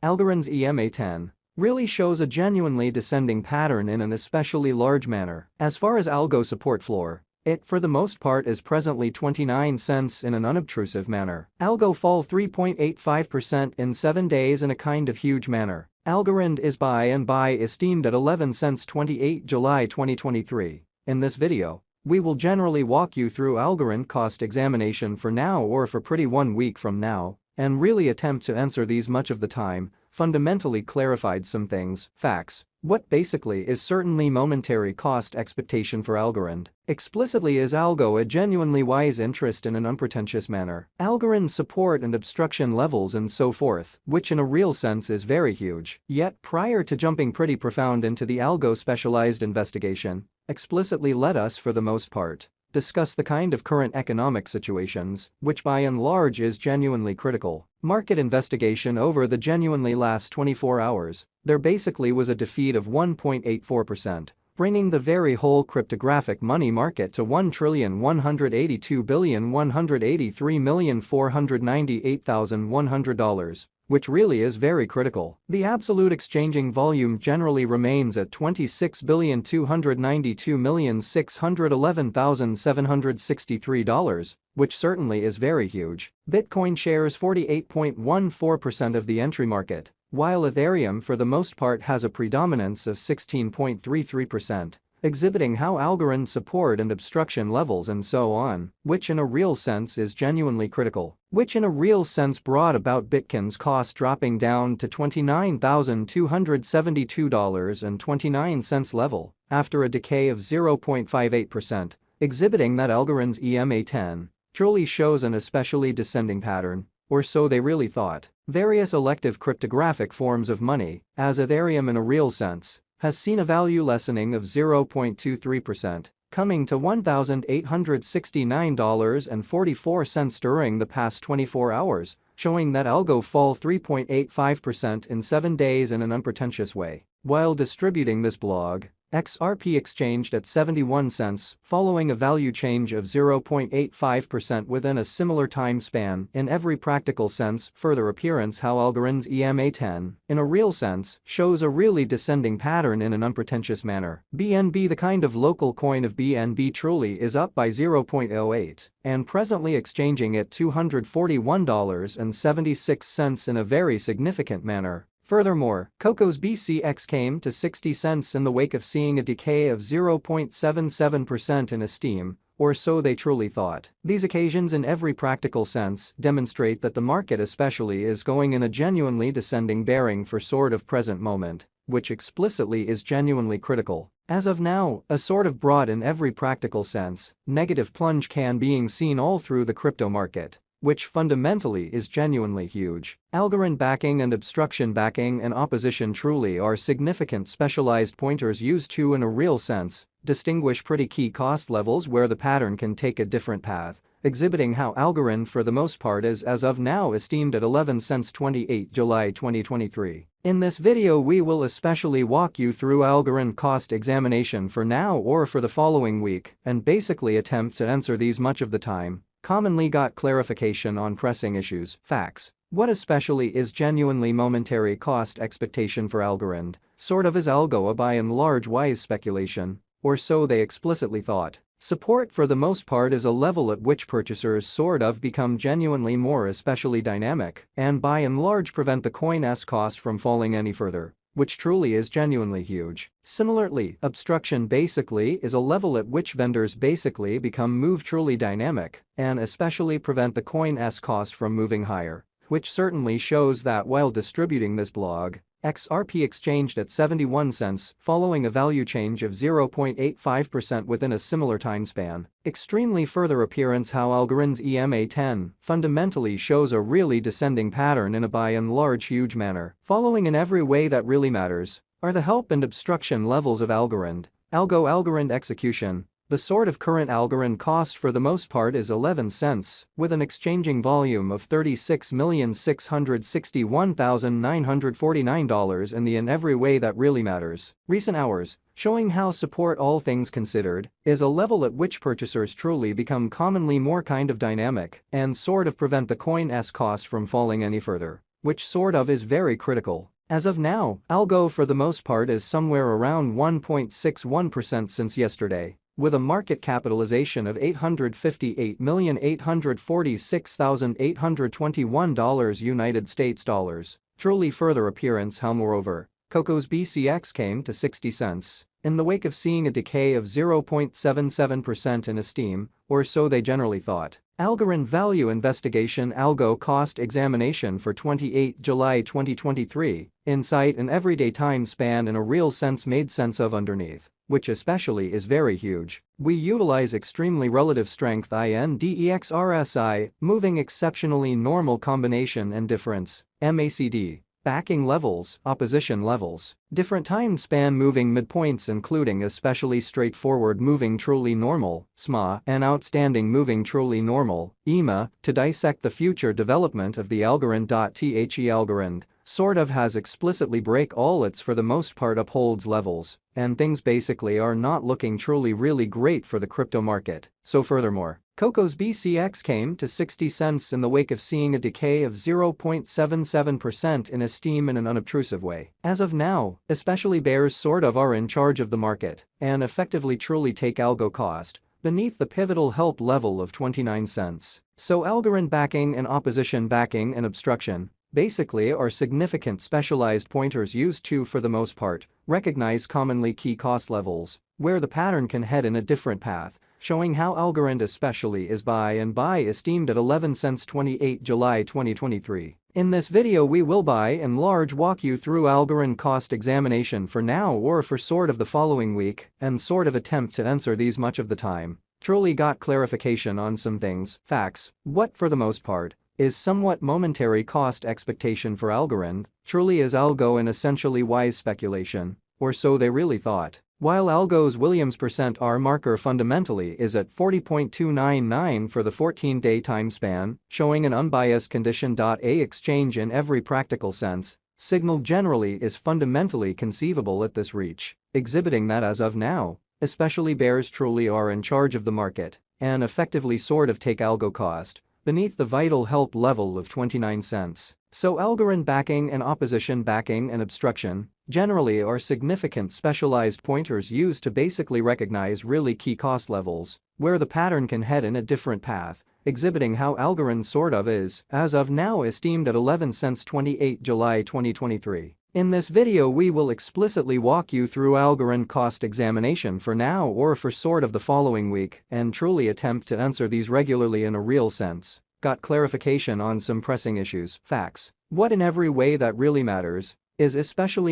Algorand's EMA10 really shows a genuinely descending pattern in an especially large manner. As far as Algo support floor, it for the most part is presently 29 cents in an unobtrusive manner. Algo fall 3.85% in 7 days in a kind of huge manner. Algorand is buy esteemed at 11 cents 28 July 2023. In this video, we will generally walk you through Algorand cost examination for now or for pretty 1 week from now, and really attempt to answer these much of the time, fundamentally clarified some things, facts. What basically is certainly momentary cost expectation for Algorand. Explicitly is Algo a genuinely wise interest in an unpretentious manner. Algorand support and obstruction levels and so forth, which in a real sense is very huge. Yet prior to jumping pretty profound into the Algo specialized investigation, explicitly let us for the most part discuss the kind of current economic situations, which by and large is genuinely critical. Market investigation over the genuinely last 24 hours, there basically was a defeat of 1.84%, bringing the very whole cryptographic money market to $1,182,183,498,100, which really is very critical. The absolute exchanging volume generally remains at $26,292,611,763, which certainly is very huge. Bitcoin shares 48.14% of the entry market, while Ethereum for the most part has a predominance of 16.33%. Exhibiting how Algorand support and obstruction levels and so on, which in a real sense is genuinely critical, which in a real sense brought about Bitcoin's cost dropping down to $29,272.29 level after a decay of 0.58%, exhibiting that Algorand's EMA10 truly shows an especially descending pattern, or so they really thought. Various elective cryptographic forms of money, as Ethereum in a real sense, has seen a value lessening of 0.23%, coming to $1,869.44 during the past 24 hours, showing that Algo fall 3.85% in 7 days in an unpretentious way. While distributing this blog, XRP exchanged at 71 cents, following a value change of 0.85% within a similar time span. In every practical sense, further appearance how Algorand's EMA10, in a real sense, shows a really descending pattern in an unpretentious manner. BNB, the kind of local coin of BNB, truly is up by 0.08 and presently exchanging at $241.76 in a very significant manner. Furthermore, Coco's BCX came to 60 cents in the wake of seeing a decay of 0.77% in esteem, or so they truly thought. These occasions in every practical sense demonstrate that the market especially is going in a genuinely descending bearing for sort of present moment, which explicitly is genuinely critical. As of now, a sort of broad in every practical sense, negative plunge can being seen all through the crypto market, which fundamentally is genuinely huge. Algorand backing and obstruction backing and opposition truly are significant specialized pointers used to, in a real sense, distinguish pretty key cost levels where the pattern can take a different path, exhibiting how Algorand for the most part is as of now esteemed at 11 cents 28 July 2023. In this video we will especially walk you through Algorand cost examination for now or for the following week and basically attempt to answer these much of the time commonly got clarification on pressing issues, facts. What especially is genuinely momentary cost expectation for Algorand, sort of is Algo a by and large wise speculation, or so they explicitly thought. Support for the most part is a level at which purchasers sort of become genuinely more especially dynamic and by and large prevent the coin's cost from falling any further, which truly is genuinely huge. Similarly, obstruction basically is a level at which vendors basically become move truly dynamic and especially prevent the coin's cost from moving higher, which certainly shows that while distributing this blog, XRP exchanged at 71 cents following a value change of 0.85% within a similar time span. Extremely further appearance how Algorand's EMA10 fundamentally shows a really descending pattern in a by and large huge manner. Following in every way that really matters are the help and obstruction levels of Algorand. Algorand execution. The sort of current Algorand cost for the most part is 11 cents, with an exchanging volume of $36,661,949 in every way that really matters. Recent hours, showing how support all things considered, is a level at which purchasers truly become commonly more kind of dynamic and sort of prevent the coin's cost from falling any further, which sort of is very critical. As of now, Algo for the most part is somewhere around 1.61% since yesterday, with a market capitalization of $858,846,821 United States dollars. Truly further appearance how moreover, Coco's BCX came to 60 cents in the wake of seeing a decay of 0.77% in esteem, or so they generally thought. Algorand Value Investigation Algo Cost Examination for 28 July 2023, insight and everyday time span in a real sense made sense of underneath, which especially is very huge. We utilize extremely relative strength INDEX RSI, moving exceptionally normal combination and difference, MACD. Backing levels, opposition levels, different time span moving midpoints including especially straightforward moving truly normal, SMA, and outstanding moving truly normal, EMA, to dissect the future development of the Algorand. The Algorand sort of has explicitly break all its for the most part upholds levels, and things basically are not looking truly really great for the crypto market. So furthermore, Coco's BCX came to 60 cents in the wake of seeing a decay of 0.77% in esteem in an unobtrusive way. As of now, especially bears sort of are in charge of the market and effectively truly take algo cost beneath the pivotal help level of 29 cents. So Algorand backing and opposition backing and obstruction basically are significant specialized pointers used to, for the most part, recognize commonly key cost levels where the pattern can head in a different path, showing how Algorand especially is buy esteemed at 11 cents 28 July 2023. In this video we will by and large walk you through Algorand cost examination for now or for sort of the following week and sort of attempt to answer these much of the time. Truly got clarification on some things, facts, what for the most part is somewhat momentary cost expectation for Algorand, truly is Algo an essentially wise speculation, or so they really thought. While Algo's Williams %R marker fundamentally is at 40.299 for the 14-day time span, showing an unbiased condition. A exchange in every practical sense, signal generally is fundamentally conceivable at this reach, exhibiting that as of now, especially bears truly are in charge of the market and effectively sort of take algo cost beneath the vital help level of 29 cents. So Algorand backing and opposition backing and obstruction generally are significant specialized pointers used to basically recognize really key cost levels where the pattern can head in a different path, exhibiting how Algorand sort of is, as of now, esteemed at 11 cents 28 July 2023. In this video we will explicitly walk you through Algorand cost examination for now or for sort of the following week and truly attempt to answer these regularly in a real sense. Got clarification on some pressing issues, facts, what in every way that really matters is especially